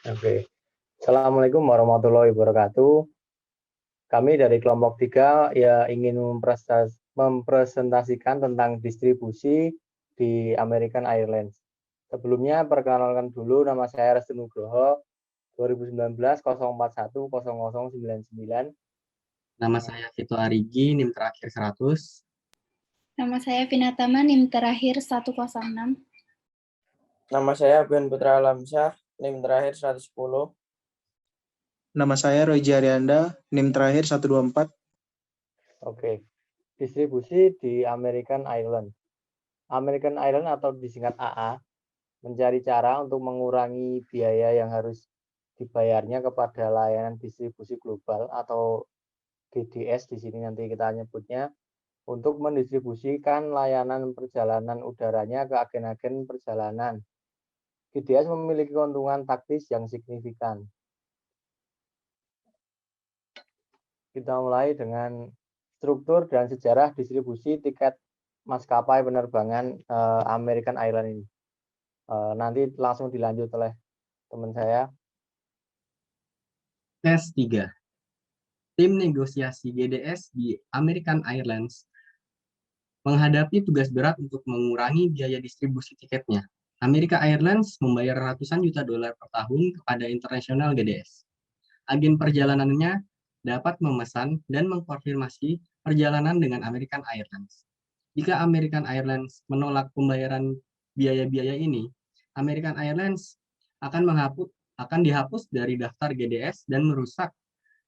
Oke. Assalamualaikum warahmatullahi wabarakatuh. Kami dari kelompok 3 ya ingin mempresentasikan tentang distribusi di American Airlines. Sebelumnya perkenalkan dulu, nama saya Restu Nugroho, 2019 041 0099. Nama saya Vito Arigi, NIM terakhir 100. Nama saya Vinatama, NIM terakhir 106. Nama saya Ben Putra Alamsyah, NIM terakhir 110. Nama saya Roy Arianda, NIM terakhir 124. Oke. Distribusi di American Airlines. American Airlines atau disingkat AA mencari cara untuk mengurangi biaya yang harus dibayarnya kepada layanan distribusi global atau GDS di sini nanti kita nyebutnya, untuk mendistribusikan layanan perjalanan udaranya ke agen-agen perjalanan. GDS memiliki keuntungan taktis yang signifikan. Kita mulai dengan struktur dan sejarah distribusi tiket maskapai penerbangan American Airlines ini. Nanti langsung dilanjut oleh teman saya. Tes 3. Tim negosiasi GDS di American Airlines menghadapi tugas berat untuk mengurangi biaya distribusi tiketnya. American Airlines membayar ratusan juta dolar per tahun kepada internasional GDS. Agen perjalanannya dapat memesan dan mengkonfirmasi perjalanan dengan American Airlines. Jika American Airlines menolak pembayaran biaya-biaya ini, American Airlines akan dihapus dari daftar GDS dan merusak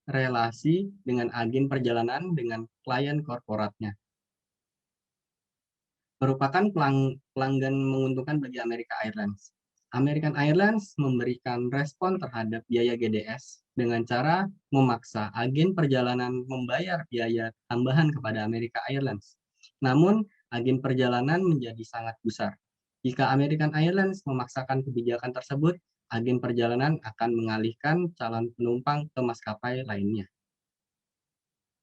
relasi dengan agen perjalanan dengan klien korporatnya. Merupakan pelanggan menguntungkan bagi American Airlines. American Airlines memberikan respon terhadap biaya GDS dengan cara memaksa agen perjalanan membayar biaya tambahan kepada American Airlines. Namun, agen perjalanan menjadi sangat besar. Jika American Airlines memaksakan kebijakan tersebut, agen perjalanan akan mengalihkan calon penumpang ke maskapai lainnya.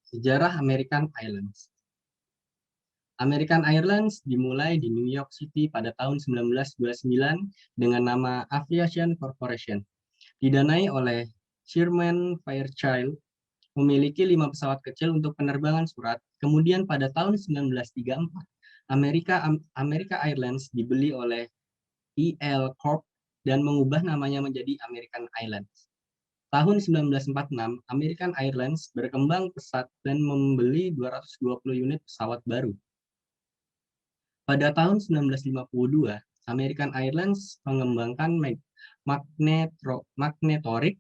Sejarah American Airlines. American Airlines dimulai di New York City pada tahun 1929 dengan nama Aviation Corporation. Didanai oleh Sherman Fairchild, memiliki 5 pesawat kecil untuk penerbangan surat. Kemudian pada tahun 1934, America Airlines dibeli oleh E.L. Corp dan mengubah namanya menjadi American Airlines. Tahun 1946, American Airlines berkembang pesat dan membeli 220 unit pesawat baru. Pada tahun 1952, American Airlines mengembangkan magnetorik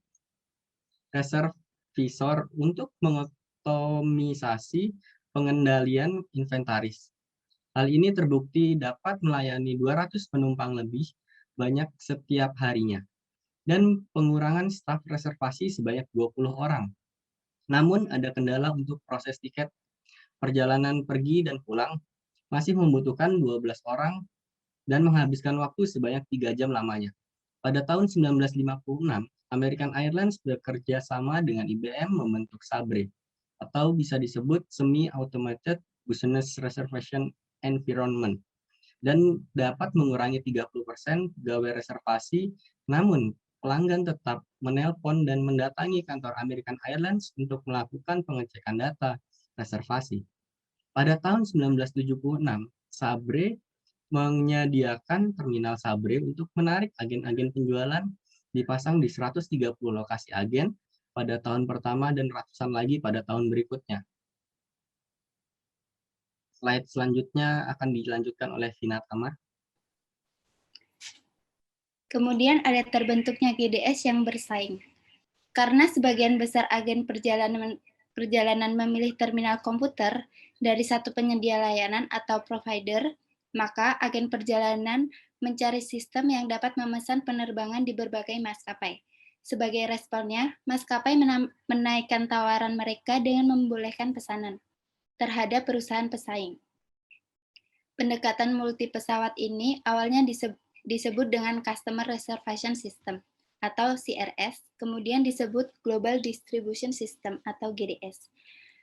reservisor untuk mengotomisasi pengendalian inventaris. Hal ini terbukti dapat melayani 200 penumpang lebih banyak setiap harinya, dan pengurangan staf reservasi sebanyak 20 orang. Namun ada kendala untuk proses tiket perjalanan pergi dan pulang, masih membutuhkan 12 orang dan menghabiskan waktu sebanyak 3 jam lamanya. Pada tahun 1956, American Airlines bekerja sama dengan IBM membentuk Sabre, atau bisa disebut Semi-Automated Business Reservation Environment, dan dapat mengurangi 30% pegawai reservasi, namun pelanggan tetap menelpon dan mendatangi kantor American Airlines untuk melakukan pengecekan data reservasi. Pada tahun 1976, Sabre menyediakan terminal Sabre untuk menarik agen-agen penjualan, dipasang di 130 lokasi agen pada tahun pertama dan ratusan lagi pada tahun berikutnya. Slide selanjutnya akan dilanjutkan oleh Vinatama. Kemudian ada terbentuknya GDS yang bersaing. Karena sebagian besar agen perjalanan memilih terminal komputer dari satu penyedia layanan atau provider, maka agen perjalanan mencari sistem yang dapat memesan penerbangan di berbagai maskapai. Sebagai responnya, maskapai menaikkan tawaran mereka dengan membolehkan pesanan terhadap perusahaan pesaing. Pendekatan multi pesawat ini awalnya disebut dengan Customer Reservation System atau CRS, kemudian disebut Global Distribution System atau GDS.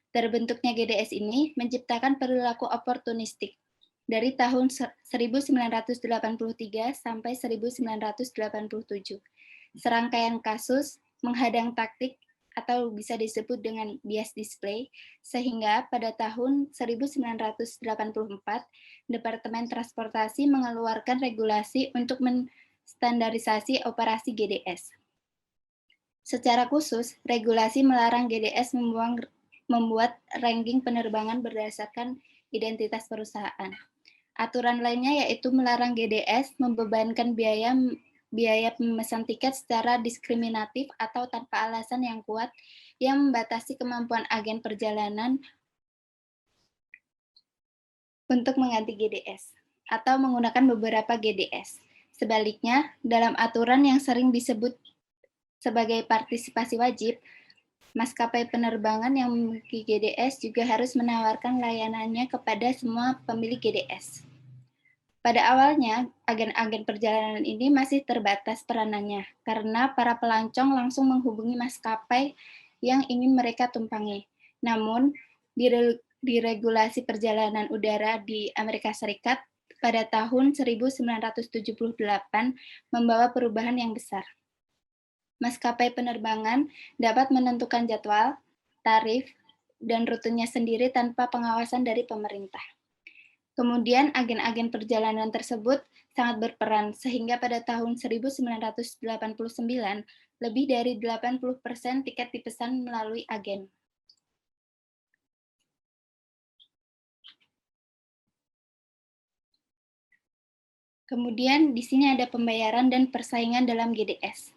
Terbentuknya GDS ini menciptakan perilaku oportunistik dari tahun 1983 sampai 1987. serangkaian kasus, menghadang taktik, atau bisa disebut dengan bias display, sehingga pada tahun 1984, Departemen Transportasi mengeluarkan regulasi untuk menstandarisasi operasi GDS. Secara khusus, regulasi melarang GDS membuat ranking penerbangan berdasarkan identitas perusahaan. Aturan lainnya yaitu melarang GDS membebankan biaya pemesan tiket secara diskriminatif atau tanpa alasan yang kuat yang membatasi kemampuan agen perjalanan untuk mengganti GDS atau menggunakan beberapa GDS. Sebaliknya, dalam aturan yang sering disebut sebagai partisipasi wajib, maskapai penerbangan yang memiliki GDS juga harus menawarkan layanannya kepada semua pemilik GDS. Pada awalnya, agen-agen perjalanan ini masih terbatas peranannya karena para pelancong langsung menghubungi maskapai yang ingin mereka tumpangi. Namun, di regulasi perjalanan udara di Amerika Serikat pada tahun 1978 membawa perubahan yang besar. Maskapai penerbangan dapat menentukan jadwal, tarif, dan rutenya sendiri tanpa pengawasan dari pemerintah. Kemudian agen-agen perjalanan tersebut sangat berperan sehingga pada tahun 1989 lebih dari 80% tiket dipesan melalui agen. Kemudian di sini ada pembayaran dan persaingan dalam GDS.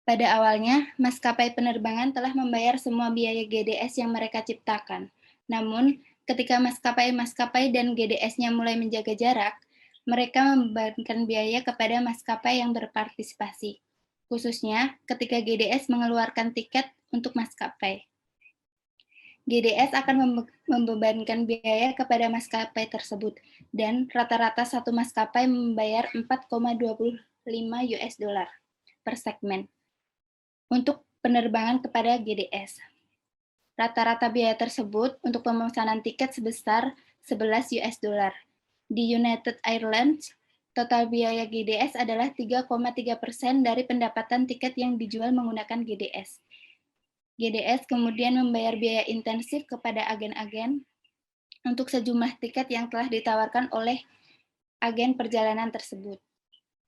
Pada awalnya, maskapai penerbangan telah membayar semua biaya GDS yang mereka ciptakan. Namun, ketika maskapai-maskapai dan GDS-nya mulai menjaga jarak, mereka membebankan biaya kepada maskapai yang berpartisipasi, khususnya ketika GDS mengeluarkan tiket untuk maskapai. GDS akan membebankan biaya kepada maskapai tersebut, dan rata-rata satu maskapai membayar 4,25 US dollar per segmen untuk penerbangan kepada GDS. Rata-rata biaya tersebut untuk pemesanan tiket sebesar 11 US dollar. Di United Airlines, total biaya GDS adalah 3,3% dari pendapatan tiket yang dijual menggunakan GDS. GDS kemudian membayar biaya intensif kepada agen-agen untuk sejumlah tiket yang telah ditawarkan oleh agen perjalanan tersebut.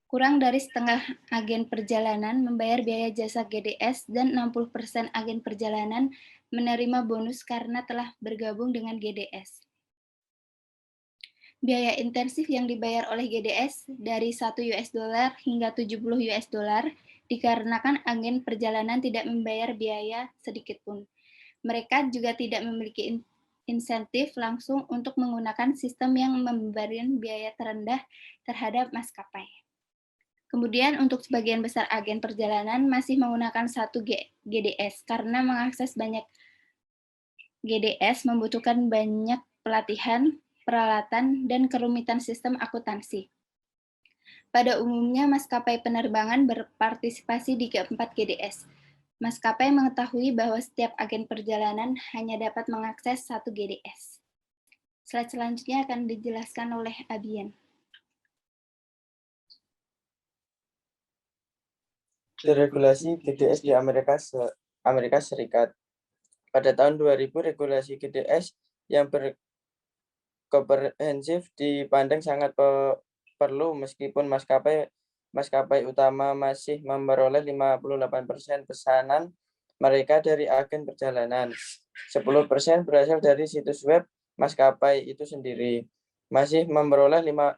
Kurang dari setengah agen perjalanan membayar biaya jasa GDS dan 60% agen perjalanan menerima bonus karena telah bergabung dengan GDS. Biaya intensif yang dibayar oleh GDS dari 1 US dollar hingga 70 US dollar dikarenakan agen perjalanan tidak membayar biaya sedikit pun. Mereka juga tidak memiliki insentif langsung untuk menggunakan sistem yang memberikan biaya terendah terhadap maskapai. Kemudian untuk sebagian besar agen perjalanan masih menggunakan satu GDS karena mengakses banyak GDS membutuhkan banyak pelatihan, peralatan, dan kerumitan sistem akuntansi. Pada umumnya maskapai penerbangan berpartisipasi di keempat GDS. Maskapai mengetahui bahwa setiap agen perjalanan hanya dapat mengakses satu GDS. Slide selanjutnya akan dijelaskan oleh Abian. Regulasi GDS di Amerika Serikat. Pada tahun 2000, regulasi GDS yang berkomprehensif dipandang sangat perlu meskipun maskapai utama masih memperoleh 58% pesanan mereka dari agen perjalanan. 10% berasal dari situs web maskapai itu sendiri. Masih memperoleh 15%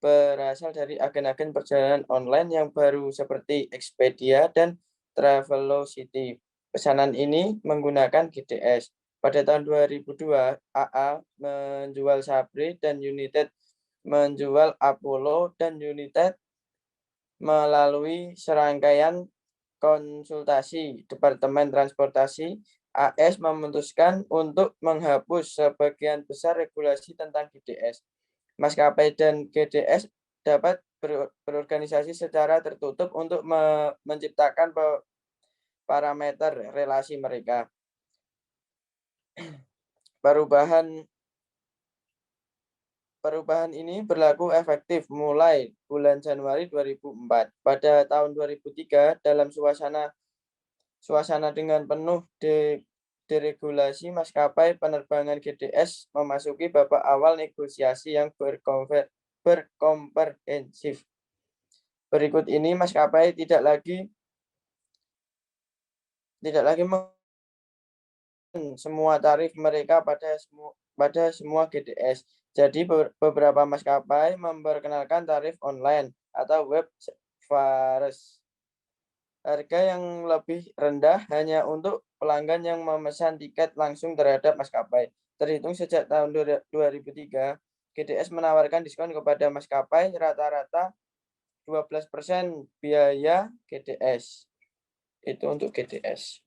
berasal dari agen-agen perjalanan online yang baru seperti Expedia dan Travelocity. Pesanan ini menggunakan GDS. Pada tahun 2002, AA menjual Sabre dan United menjual Apollo dan United melalui serangkaian konsultasi Departemen Transportasi AS memutuskan untuk menghapus sebagian besar regulasi tentang GDS. Maskapai dan GDS dapat berorganisasi secara tertutup untuk menciptakan parameter relasi mereka. Perubahan Perubahan ini berlaku efektif mulai bulan Januari 2004. Pada tahun 2003, dalam suasana dengan penuh deregulasi, maskapai penerbangan GDS memasuki babak awal negosiasi yang berkomprehensif. Berikut ini maskapai tidak lagi semua tarif mereka pada semua GDS. Jadi beberapa maskapai memperkenalkan tarif online atau web fares. Harga yang lebih rendah hanya untuk pelanggan yang memesan tiket langsung terhadap maskapai. Terhitung sejak tahun 2003, GDS menawarkan diskon kepada maskapai rata-rata 12% biaya GDS. Itu untuk GDS.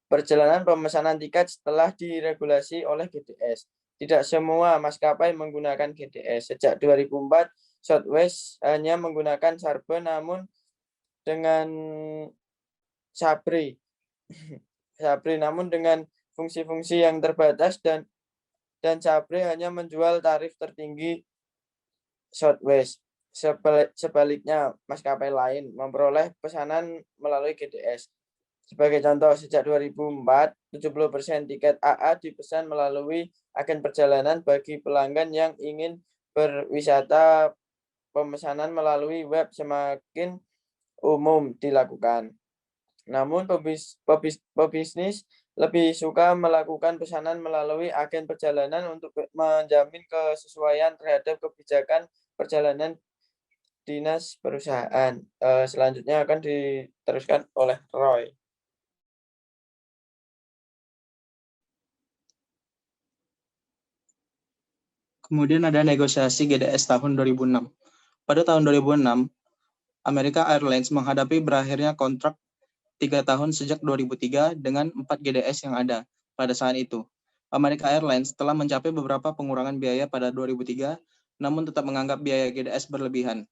Perjalanan pemesanan tiket setelah diregulasi oleh GDS. Tidak semua maskapai menggunakan GDS. Sejak 2004, Southwest hanya menggunakan Sabre namun dengan fungsi-fungsi yang terbatas dan Sabre hanya menjual tarif tertinggi Southwest. Sebaliknya, maskapai lain memperoleh pesanan melalui GDS. Sebagai contoh, sejak 2004, 70% tiket AA dipesan melalui agen perjalanan bagi pelanggan yang ingin berwisata. Pemesanan melalui web semakin umum dilakukan. Namun, pebisnis lebih suka melakukan pesanan melalui agen perjalanan untuk menjamin kesesuaian terhadap kebijakan perjalanan dinas perusahaan. Selanjutnya akan diteruskan oleh Roy. Kemudian ada negosiasi GDS tahun 2006. Pada tahun 2006, America Airlines menghadapi berakhirnya kontrak 3 tahun sejak 2003 dengan 4 GDS yang ada pada saat itu. America Airlines telah mencapai beberapa pengurangan biaya pada 2003, namun tetap menganggap biaya GDS berlebihan.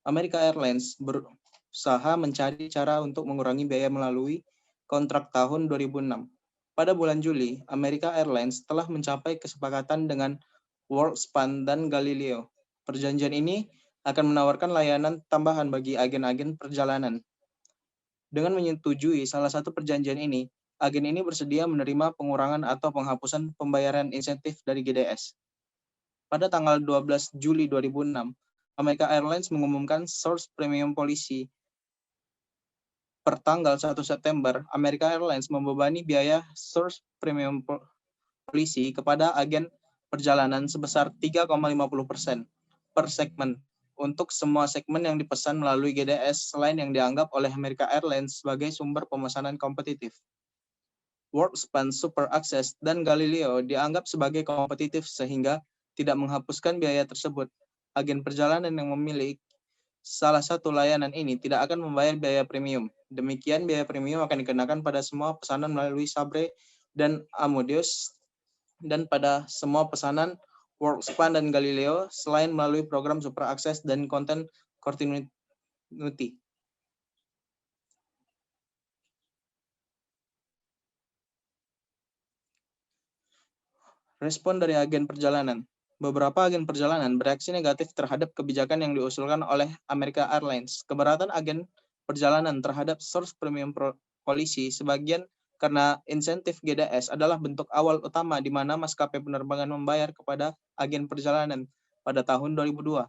America Airlines berusaha mencari cara untuk mengurangi biaya melalui kontrak tahun 2006. Pada bulan Juli, America Airlines telah mencapai kesepakatan dengan WorldSpan dan Galileo. Perjanjian ini akan menawarkan layanan tambahan bagi agen-agen perjalanan. Dengan menyetujui salah satu perjanjian ini, agen ini bersedia menerima pengurangan atau penghapusan pembayaran insentif dari GDS. Pada tanggal 12 Juli 2006, America Airlines mengumumkan Source Premium Policy. Per tanggal 1 September, America Airlines membebani biaya Source Premium Policy kepada agen perjalanan sebesar 3,50% per segmen untuk semua segmen yang dipesan melalui GDS selain yang dianggap oleh America Airlines sebagai sumber pemesanan kompetitif. WorldSpan, Super Access, dan Galileo dianggap sebagai kompetitif sehingga tidak menghapuskan biaya tersebut. Agen perjalanan yang memiliki salah satu layanan ini tidak akan membayar biaya premium. Demikian biaya premium akan dikenakan pada semua pesanan melalui Sabre dan Amadeus dan pada semua pesanan WorldSpan dan Galileo selain melalui program Super Access dan Content Continuity. Respon dari agen perjalanan. Beberapa agen perjalanan bereaksi negatif terhadap kebijakan yang diusulkan oleh America Airlines. Keberatan agen perjalanan terhadap Source Premium Policy sebagian karena insentif GDS adalah bentuk awal utama di mana maskapai penerbangan membayar kepada agen perjalanan pada tahun 2002.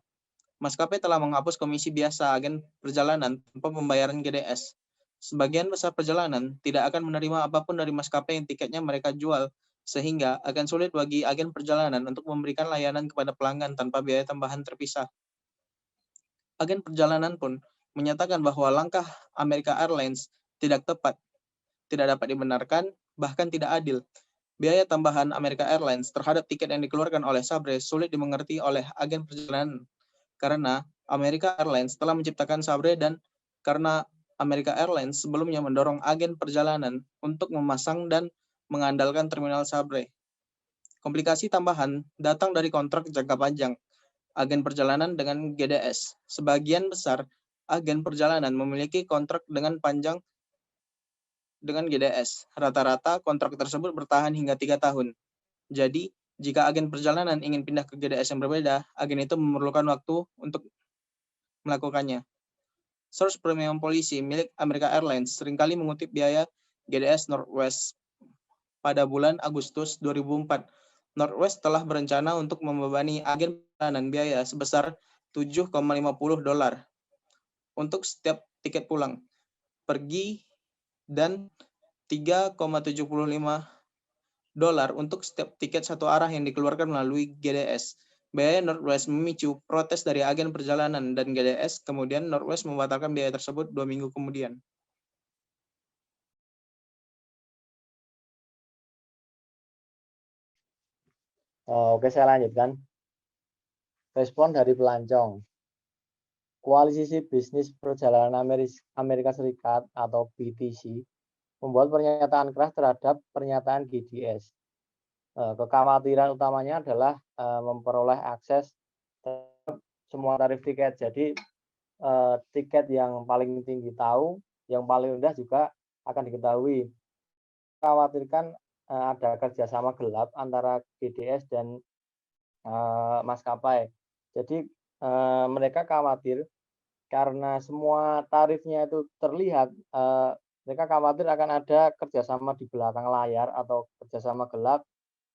Maskapai telah menghapus komisi biasa agen perjalanan tanpa pembayaran GDS. Sebagian besar perjalanan tidak akan menerima apapun dari maskapai yang tiketnya mereka jual, sehingga akan sulit bagi agen perjalanan untuk memberikan layanan kepada pelanggan tanpa biaya tambahan terpisah. Agen perjalanan pun menyatakan bahwa langkah America Airlines tidak tepat, tidak dapat dibenarkan, bahkan tidak adil. Biaya tambahan America Airlines terhadap tiket yang dikeluarkan oleh Sabre sulit dimengerti oleh agen perjalanan karena America Airlines telah menciptakan Sabre dan karena America Airlines sebelumnya mendorong agen perjalanan untuk memasang dan mengandalkan terminal Sabre. Komplikasi tambahan datang dari kontrak jangka panjang agen perjalanan dengan GDS. Sebagian besar agen perjalanan memiliki kontrak dengan panjang dengan GDS. Rata-rata kontrak tersebut bertahan hingga 3 tahun. Jadi, jika agen perjalanan ingin pindah ke GDS yang berbeda, agen itu memerlukan waktu untuk melakukannya. Source Premium Policy milik American Airlines seringkali mengutip biaya GDS Northwest. Pada bulan Agustus 2004, Northwest telah berencana untuk membebani agen perjalanan biaya sebesar $7,50 untuk setiap tiket pulang, pergi, dan $3,75 untuk setiap tiket satu arah yang dikeluarkan melalui GDS. Biaya Northwest memicu protes dari agen perjalanan dan GDS, kemudian Northwest membatalkan biaya tersebut 2 minggu kemudian. Oke, saya lanjutkan. Respon dari pelancong. Koalisi Bisnis Perjalanan Amerika Serikat atau BTC membuat pernyataan keras terhadap pernyataan GDS. Kekhawatiran utamanya adalah memperoleh akses terhadap semua tarif tiket. Jadi tiket yang paling tinggi tahu, yang paling rendah juga akan diketahui. Khawatirkan ada kerjasama gelap antara GDS dan maskapai. Jadi mereka khawatir karena semua tarifnya itu terlihat, mereka khawatir akan ada kerjasama di belakang layar atau kerjasama gelap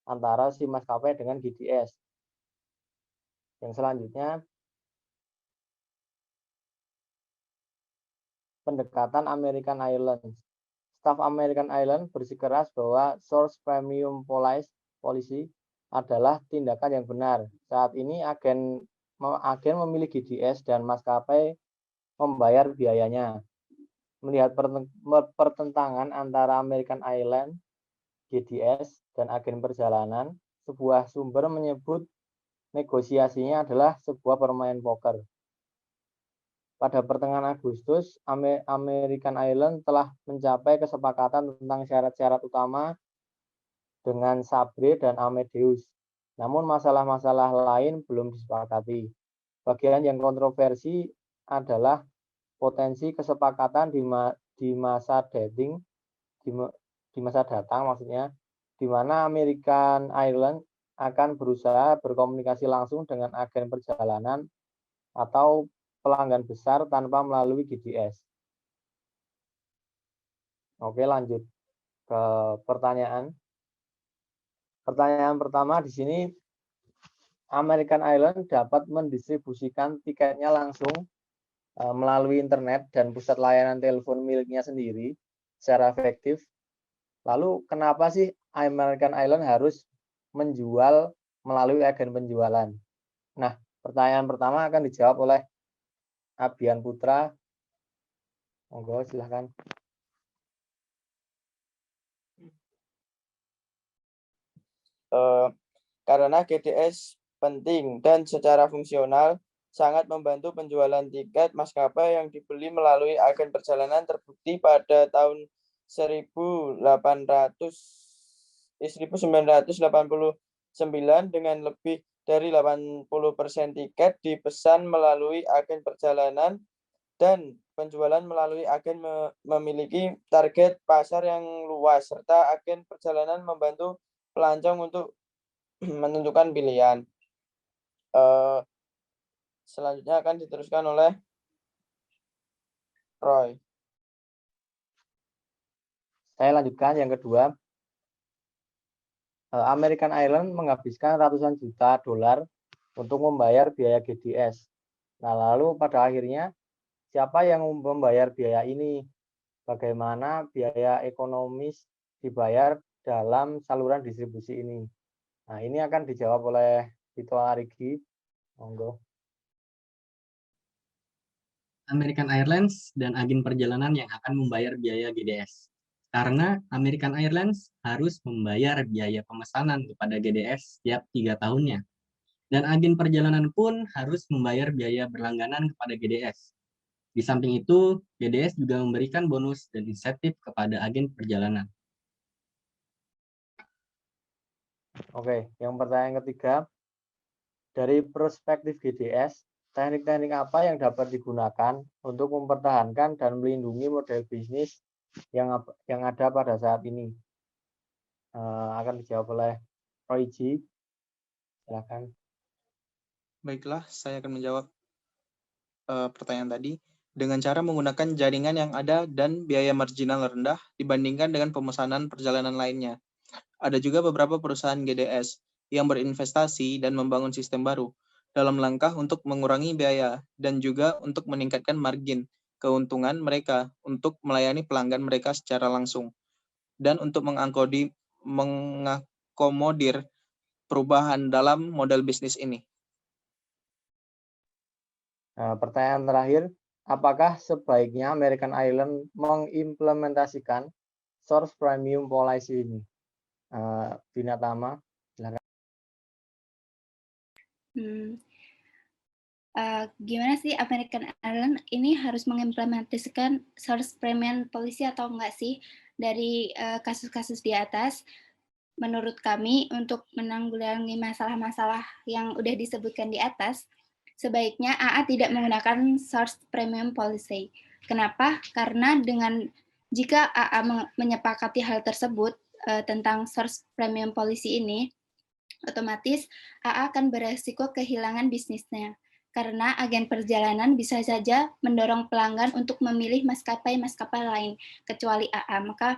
antara si maskapai dengan GDS. Yang selanjutnya, pendekatan American Airlines. Staf American Airlines bersikeras bahwa Source Premium Policy adalah tindakan yang benar. Saat ini agen memilih GDS dan maskapai membayar biayanya. Melihat pertentangan antara American Airlines, GDS, dan agen perjalanan, sebuah sumber menyebut negosiasinya adalah sebuah permainan poker. Pada pertengahan Agustus, American Airlines telah mencapai kesepakatan tentang syarat-syarat utama dengan Sabre dan Amadeus. Namun masalah-masalah lain belum disepakati. Bagian yang kontroversi adalah potensi kesepakatan di masa datang maksudnya, di mana American Airlines akan berusaha berkomunikasi langsung dengan agen perjalanan atau pelanggan besar tanpa melalui GDS. Oke, lanjut ke pertanyaan. Pertanyaan pertama di sini, American Airlines dapat mendistribusikan tiketnya langsung melalui internet dan pusat layanan telepon miliknya sendiri secara efektif. Lalu kenapa sih American Airlines harus menjual melalui agen penjualan? Nah, pertanyaan pertama akan dijawab oleh Abian Putra. Monggo, silahkan. Karena GDS penting dan secara fungsional sangat membantu penjualan tiket maskapai yang dibeli melalui agen perjalanan terbukti pada tahun 1989 dengan lebih dari 80% tiket dipesan melalui agen perjalanan dan penjualan melalui agen memiliki target pasar yang luas serta agen perjalanan membantu pelancong untuk menentukan pilihan. Selanjutnya akan diteruskan oleh Roy. Saya lanjutkan yang kedua. American Airlines menghabiskan ratusan juta dolar untuk membayar biaya GDS. Nah, lalu pada akhirnya siapa yang membayar biaya ini? Bagaimana biaya ekonomis dibayar dalam saluran distribusi ini? Nah, ini akan dijawab oleh Tito Arigi. Monggo. American Airlines dan agen perjalanan yang akan membayar biaya GDS. Karena American Airlines harus membayar biaya pemesanan kepada GDS setiap 3 tahunnya. Dan agen perjalanan pun harus membayar biaya berlangganan kepada GDS. Di samping itu, GDS juga memberikan bonus dan insentif kepada agen perjalanan. Oke, yang pertanyaan ketiga. Dari perspektif GDS, Teknik-teknik apa yang dapat digunakan untuk mempertahankan dan melindungi model bisnis yang ada pada saat ini? Akan dijawab oleh Roy G. Silakan. Baiklah, saya akan menjawab pertanyaan tadi. Dengan cara menggunakan jaringan yang ada dan biaya marginal rendah dibandingkan dengan pemesanan perjalanan lainnya. Ada juga beberapa perusahaan GDS yang berinvestasi dan membangun sistem baru dalam langkah untuk mengurangi biaya dan juga untuk meningkatkan margin keuntungan mereka untuk melayani pelanggan mereka secara langsung dan untuk mengakomodir perubahan dalam model bisnis ini. Pertanyaan terakhir, apakah sebaiknya American Airlines mengimplementasikan source premium policy ini? Bina Tama, silakan. Gimana sih American Airlines ini harus mengimplementasikan source premium policy atau enggak sih dari kasus-kasus di atas? Menurut kami, untuk menanggulangi masalah-masalah yang udah disebutkan di atas, sebaiknya AA tidak menggunakan source premium policy. Kenapa? Karena jika AA menyepakati hal tersebut tentang source premium policy ini, otomatis AA akan beresiko kehilangan bisnisnya. Karena agen perjalanan bisa saja mendorong pelanggan untuk memilih maskapai-maskapai lain, kecuali AA. Maka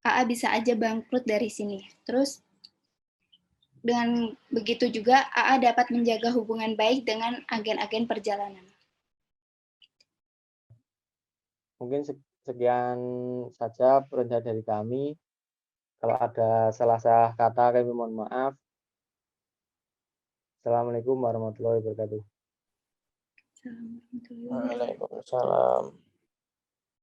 AA bisa aja bangkrut dari sini. Terus, dengan begitu juga AA dapat menjaga hubungan baik dengan agen-agen perjalanan. Mungkin sekian saja perencanaan dari kami. Kalau ada salah-salah kata, kami mohon maaf. Assalamualaikum warahmatullahi wabarakatuh. Assalamualaikum warahmatullahi wabarakatuh. Waalaikumsalam.